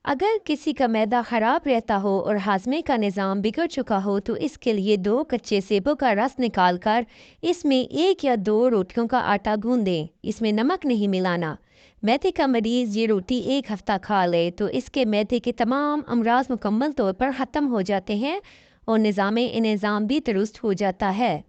اگر کسی کا معدہ خراب رہتا ہو اور ہاضمے کا نظام بگڑ چکا ہو تو اس کے لیے 2 کچے سیبوں کا رس نکال کر اس میں 1 یا 2 روٹیوں کا آٹا گوندھ دیں۔ اس میں نمک نہیں ملانا۔ معدے کا مریض یہ روٹی 1 ہفتہ کھا لے تو اس کے معدے کے تمام امراض مکمل طور پر ختم ہو جاتے ہیں اور نظام انہضام بھی درست ہو جاتا ہے۔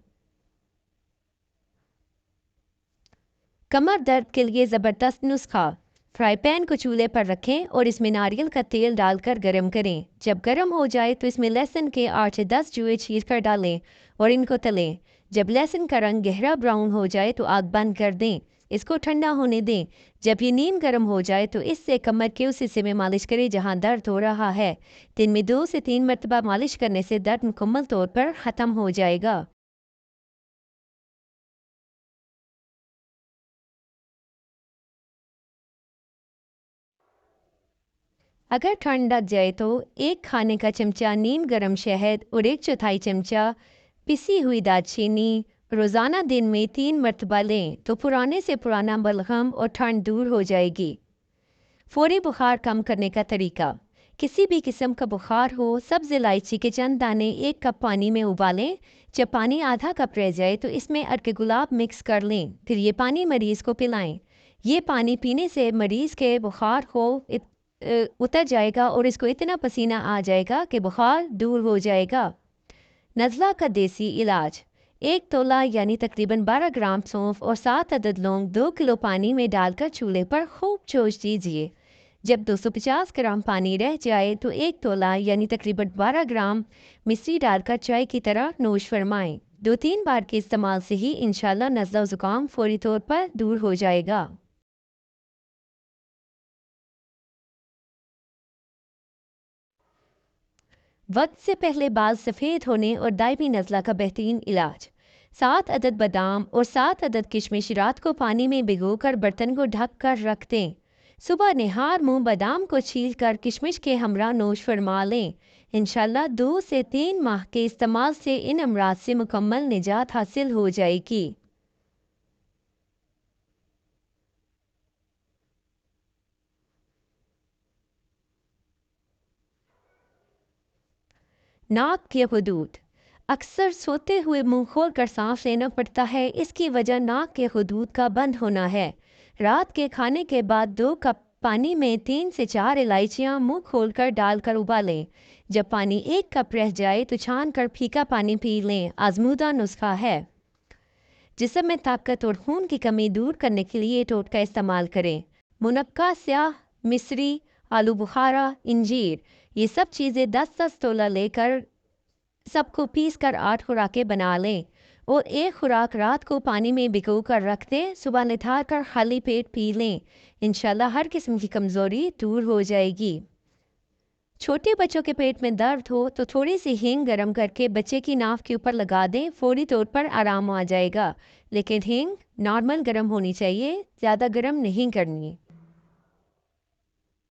کمر درد کے لیے زبردست نسخہ۔ فرائی پین کو چولہے پر رکھیں اور اس میں ناریل کا تیل ڈال کر گرم کریں۔ جب گرم ہو جائے تو اس میں لہسن کے 8 سے 10 جوئے چیر کر ڈالیں اور ان کو تلیں۔ جب لہسن کا رنگ گہرا براؤن ہو جائے تو آگ بند کر دیں۔ اس کو ٹھنڈا ہونے دیں۔ جب یہ نیم گرم ہو جائے تو اس سے کمر کے اس حصے میں مالش کریں جہاں درد ہو رہا ہے۔ دن میں 2 سے 3 مرتبہ مالش کرنے سے درد مکمل طور پر ختم ہو جائے گا۔ اگر ٹھنڈ لگ جائے تو 1 کھانے کا چمچہ نیم گرم شہد اور 1/4 چمچہ پسی ہوئی دار چینی روزانہ دن میں 3 مرتبہ لیں تو پرانے سے پرانا بلغم اور ٹھنڈ دور ہو جائے گی۔ فوری بخار کم کرنے کا طریقہ۔ کسی بھی قسم کا بخار ہو، سبز الائچی کے چند دانے 1 کپ پانی میں ابالیں۔ جب پانی آدھا کپ رہ جائے تو اس میں عرق گلاب مکس کر لیں، پھر یہ پانی مریض کو پلائیں۔ یہ پانی پینے سے مریض کے بخار کو اتر جائے گا اور اس کو اتنا پسینہ آ جائے گا کہ بخار دور ہو جائے گا۔ نزلہ کا دیسی علاج۔ 1 تولہ یعنی تقریباً 12 گرام سونف اور 7 عدد لونگ 2 کلو پانی میں ڈال کر چولہے پر خوب جوش دیجیے۔ جب 250 گرام پانی رہ جائے تو 1 تولہ یعنی تقریباً 12 گرام مصری ڈال کر چائے کی طرح نوش فرمائیں۔ 2-3 بار کے استعمال سے ہی انشاءاللہ نزلہ و زکام فوری طور پر دور ہو جائے گا۔ وقت سے پہلے بال سفید ہونے اور دائمی نزلہ کا بہترین علاج۔ 7 عدد بادام اور 7 عدد کشمش رات کو پانی میں بھگو کر برتن کو ڈھک کر رکھ دیں۔ صبح نہار منہ بادام کو چھیل کر کشمش کے ہمراہ نوش فرما لیں۔ انشاءاللہ 2 سے 3 ماہ کے استعمال سے ان امراض سے مکمل نجات حاصل ہو جائے گی۔ ناک کی حدود۔ اکثر سوتے ہوئے منہ کھول کر سانس لینا پڑتا ہے، اس کی وجہ ناک کے حدود کا بند ہونا ہے۔ رات کے کھانے کے بعد 2 کپ پانی میں 3 سے 4 الائچیاں منہ کھول کر ڈال کر ابالیں۔ جب پانی 1 کپ رہ جائے تو چھان کر پھیکا پانی پی لیں۔ آزمودہ نسخہ ہے۔ جسم میں طاقت اور خون کی کمی دور کرنے کے لیے ٹوٹکا استعمال کریں۔ منقع سیاہ، مصری، آلو بخارا، انجیر، یہ سب چیزیں 10-10 تولہ لے کر سب کو پیس کر 8 خوراکیں بنا لیں اور 1 خوراک رات کو پانی میں بھگو کر رکھ دیں۔ صبح نتھار کر خالی پیٹ پی لیں۔ انشاءاللہ ہر قسم کی کمزوری دور ہو جائے گی۔ چھوٹے بچوں کے پیٹ میں درد ہو تو تھوڑی سی ہینگ گرم کر کے بچے کی ناف کے اوپر لگا دیں، فوری طور پر آرام آ جائے گا، لیکن ہینگ نارمل گرم ہونی چاہیے، زیادہ گرم نہیں کرنی۔